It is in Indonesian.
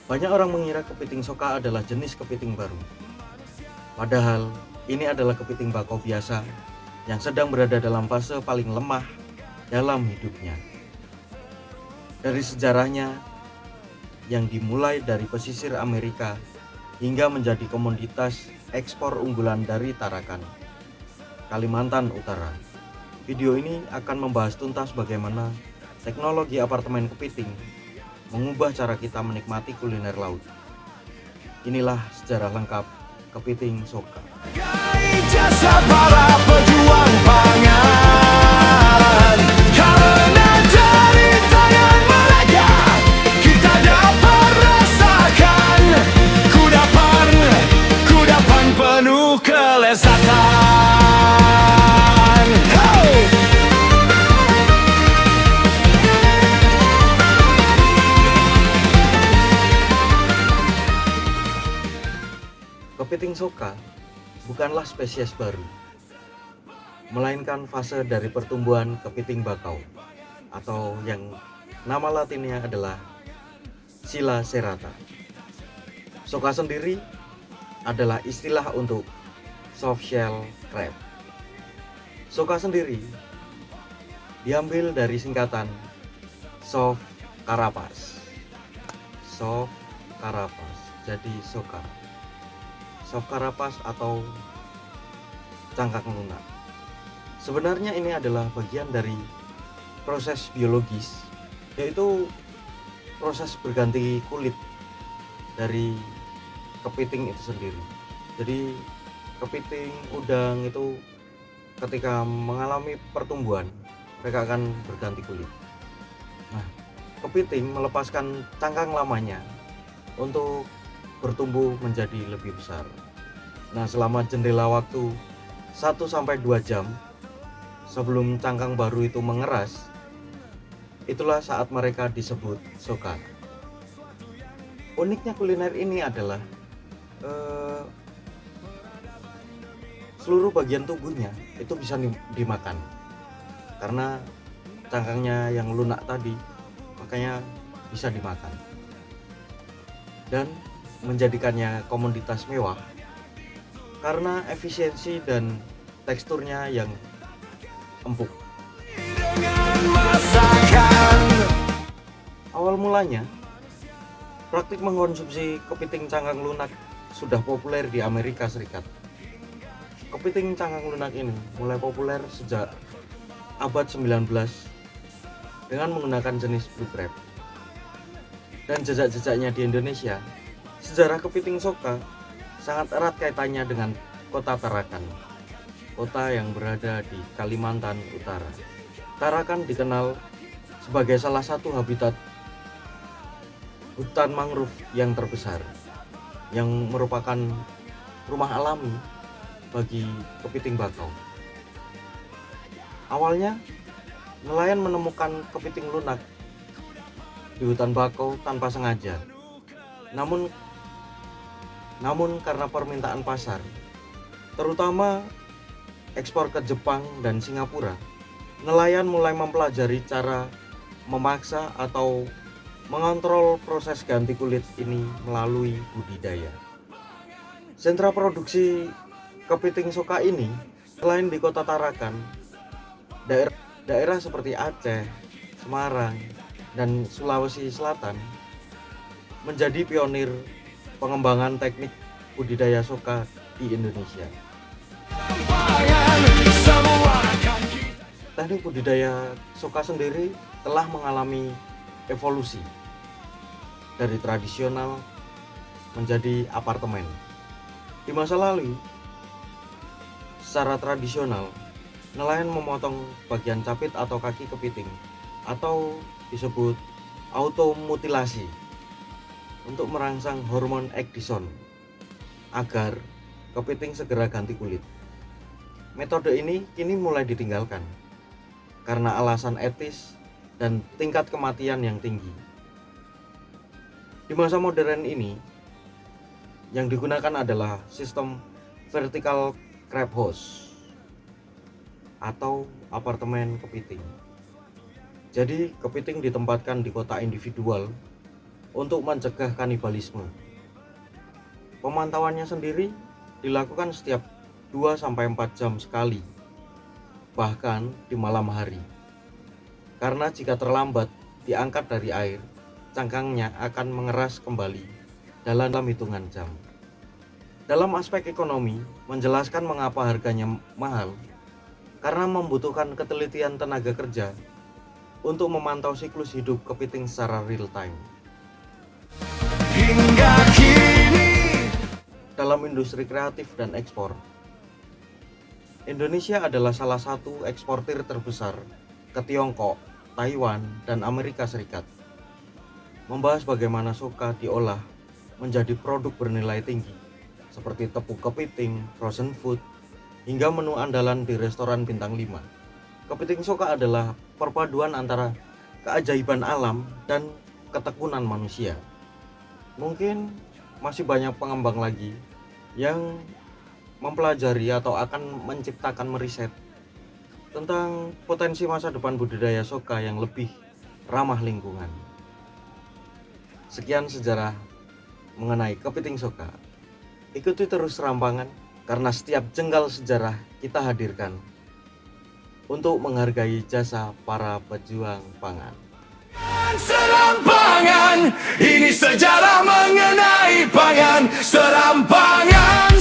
Banyak orang mengira kepiting soka adalah jenis kepiting baru. Padahal ini adalah kepiting bakau biasa yang sedang berada dalam fase paling lemah dalam hidupnya. Dari sejarahnya yang dimulai dari pesisir Amerika hingga menjadi komoditas ekspor unggulan dari Tarakan, Kalimantan Utara. Video ini akan membahas tuntas bagaimana teknologi apartemen kepiting mengubah cara kita menikmati kuliner laut. Inilah sejarah lengkap kepiting soka. Jasa para pejuang pangan, karena dari tangan mereka kita dapat rasakan kudapan penuh kelezatan. Hey! Kepiting soka bukanlah spesies baru, melainkan fase dari pertumbuhan kepiting bakau atau yang nama latinnya adalah Scylla serrata. Soka sendiri adalah istilah untuk soft shell crab. Soka sendiri diambil dari singkatan soft carapace. Soft carapace jadi soka. Soft carapace atau cangkang lunak. Sebenarnya ini adalah bagian dari proses biologis, yaitu proses berganti kulit dari kepiting itu sendiri. Jadi kepiting udang itu ketika mengalami pertumbuhan, mereka akan berganti kulit. Nah, kepiting melepaskan cangkang lamanya untuk bertumbuh menjadi lebih besar. Nah, selama jendela waktu 1-2 jam sebelum cangkang baru itu mengeras, itulah saat mereka disebut soka. Uniknya kuliner ini adalah seluruh bagian tubuhnya itu bisa dimakan, karena cangkangnya yang lunak tadi, makanya bisa dimakan dan menjadikannya komoditas mewah karena efisiensi dan teksturnya yang empuk. Awal mulanya, praktik mengkonsumsi kepiting cangkang lunak sudah populer di Amerika Serikat. Kepiting cangkang lunak ini mulai populer sejak abad 19 dengan menggunakan jenis blue crab. Dan jejak-jejaknya di Indonesia, sejarah kepiting soka sangat erat kaitannya dengan kota Tarakan, kota yang berada di Kalimantan Utara. Tarakan dikenal sebagai salah satu habitat hutan mangrove yang terbesar, yang merupakan rumah alami bagi kepiting bakau. Awalnya, nelayan menemukan kepiting lunak di hutan bakau tanpa sengaja. Namun karena permintaan pasar, terutama ekspor ke Jepang dan Singapura, nelayan mulai mempelajari cara memaksa atau mengontrol proses ganti kulit ini melalui budidaya. Sentra produksi kepiting soka ini selain di kota Tarakan, daerah seperti Aceh, Semarang, dan Sulawesi Selatan menjadi pionir pengembangan teknik budidaya soka di Indonesia. Teknik budidaya soka sendiri telah mengalami evolusi dari tradisional menjadi apartemen. Di masa lalu, secara tradisional, nelayan memotong bagian capit atau kaki kepiting atau disebut automutilasi untuk merangsang hormon Ecdison agar kepiting segera ganti kulit. Metode ini kini mulai ditinggalkan karena alasan etis dan tingkat kematian yang tinggi. Di masa modern ini, yang digunakan adalah sistem vertical crab house atau apartemen kepiting. Jadi kepiting ditempatkan di kotak individual untuk mencegah kanibalisme. Pemantauannya sendiri dilakukan setiap 2-4 jam sekali, bahkan di malam hari. Karena jika terlambat diangkat dari air, cangkangnya akan mengeras kembali dalam hitungan jam. Dalam aspek ekonomi, menjelaskan mengapa harganya mahal, karena membutuhkan ketelitian tenaga kerja untuk memantau siklus hidup kepiting secara real time. Hingga kini Dalam industri kreatif dan ekspor, Indonesia adalah salah satu eksportir terbesar ke Tiongkok, Taiwan, dan Amerika Serikat. Membahas bagaimana soka diolah menjadi produk bernilai tinggi seperti tepung kepiting, frozen food, hingga menu andalan di restoran bintang 5. Kepiting soka adalah perpaduan antara keajaiban alam dan ketekunan manusia. Mungkin masih banyak pengembang lagi yang mempelajari atau akan menciptakan meriset tentang potensi masa depan budidaya soka yang lebih ramah lingkungan. Sekian sejarah mengenai kepiting soka. Ikuti terus Serampangan karena setiap jengkal sejarah kita hadirkan untuk menghargai jasa para pejuang pangan. Serampangan, ini sejarah mengenai pangan. Serampangan.